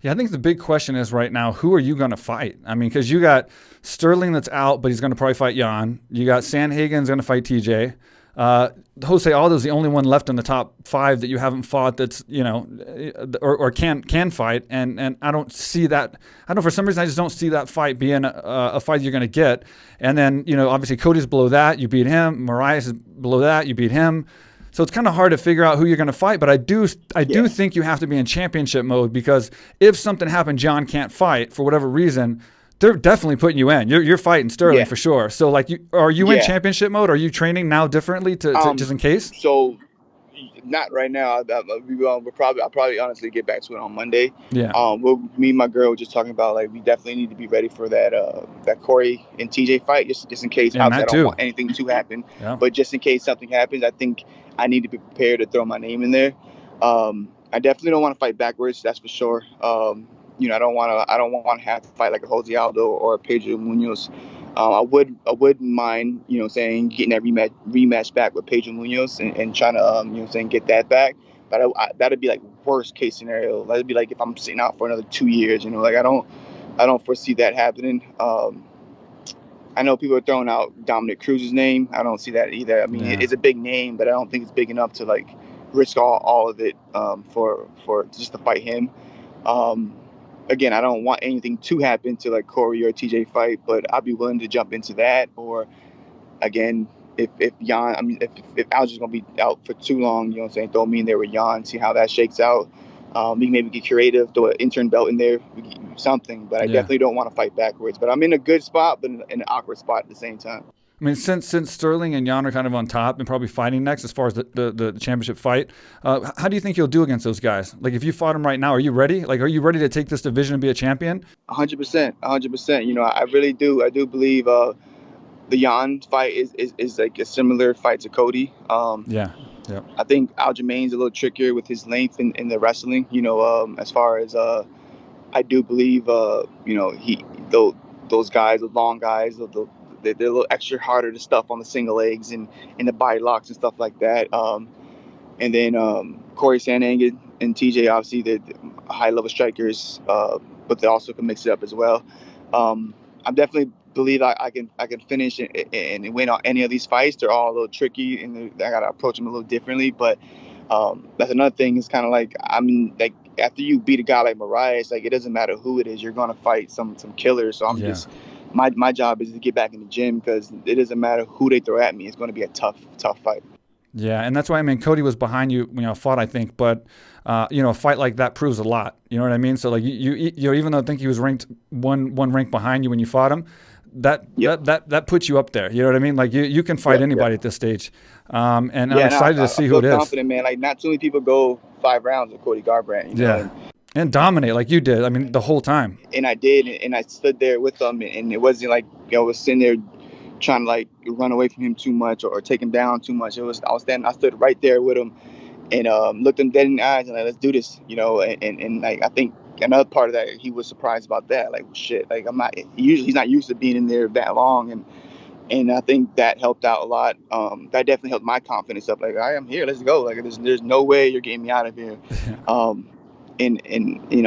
Yeah, I think the big question is right now, who are you going to fight? I mean, because you got Sterling that's out, but he's going to probably fight Jan. You got Sandhagen's going to fight TJ. Jose Aldo's the only one left in the top 5 that you haven't fought that's, or can fight. And I don't see that. I don't know, for some reason, I just don't see that fight being a fight you're going to get. And then, obviously Cody's below that. You beat him. Marias is below that. You beat him. So it's kind of hard to figure out who you're going to fight, but I do think you have to be in championship mode, because if something happened, John can't fight for whatever reason, they're definitely putting you in. You're fighting Sterling for sure. So like, are you in championship mode? Are you training now differently to just in case? So not right now. I'll probably honestly get back to it on Monday. Yeah. Me and my girl were just talking about, like, we definitely need to be ready for that Corey and TJ fight, just in case. Yeah, I don't want anything to happen, but just in case something happens, I think I need to be prepared to throw my name in there. I definitely don't want to fight backwards. That's for sure. I don't want to have to fight like a Jose Aldo or a Pedro Munoz. I wouldn't mind, getting that rematch back with Pedro Munoz and trying to, get that back. But that'd be like worst case scenario. That'd be like if I'm sitting out for another 2 years. I don't foresee that happening. I know people are throwing out Dominic Cruz's name. I don't see that either. I mean, it's a big name, but I don't think it's big enough to like risk all of it for just to fight him. Again, I don't want anything to happen to like Corey or TJ fight, but I'd be willing to jump into that. Or again, if Alger's gonna be out for too long, throw me in there with Jan, see how that shakes out. We maybe get creative, throw an intern belt in there, something. But I definitely don't want to fight backwards. But I'm in a good spot, but in an awkward spot at the same time. I mean, since Sterling and Jan are kind of on top and probably fighting next as far as the championship fight, how do you think you'll do against those guys? Like, if you fought them right now, are you ready? Like, are you ready to take this division and be a champion? 100%. I really do. I do believe the Jan fight is like a similar fight to Cody. Yeah. I think Aljamain's a little trickier with his length in the wrestling. As far as I do believe, those guys, the long guys, they're a little extra harder to stuff on the single legs and the body locks and stuff like that. And then Corey Sandhagen and TJ, obviously, they're high level strikers, but they also can mix it up as well. I definitely believe I can finish and win on any of these fights. They're all a little tricky, and I gotta approach them a little differently. But that's another thing. It's kind of like, after you beat a guy like Marias, like, it doesn't matter who it is, you're gonna fight some killers. So I'm just my job is to get back in the gym, because it doesn't matter who they throw at me. It's going to be a tough fight. Yeah, and that's why, I mean, Cody was behind you when you fought, I think, but a fight like that proves a lot. You know what I mean? So like you even though I think he was ranked one rank behind you when you fought him, that puts you up there. You know what I mean? Like you can fight anybody at this stage. And I'm excited to see who it is. I'm confident, man. Like, not too many people go 5 rounds with Cody Garbrandt. And dominate like you did. I mean, the whole time. And I did, and I stood there with him, and it wasn't like I was sitting there trying to like run away from him too much or take him down too much. I stood right there with him and looked him dead in the eyes and like, let's do this, and like, I think another part of that, he was surprised about that. Like, shit, like he's not used to being in there that long, and I think that helped out a lot. That definitely helped my confidence up. Like, I am here, let's go. Like, there's no way you're getting me out of here. And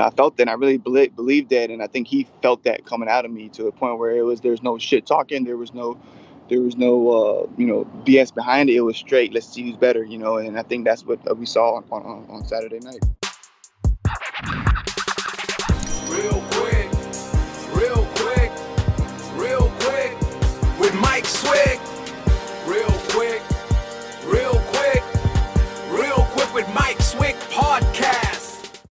I felt that, and I really believed that, and I think he felt that coming out of me to a point where there's no shit talking, there was no BS behind it. It was straight, let's see who's better, and I think that's what we saw on Saturday night.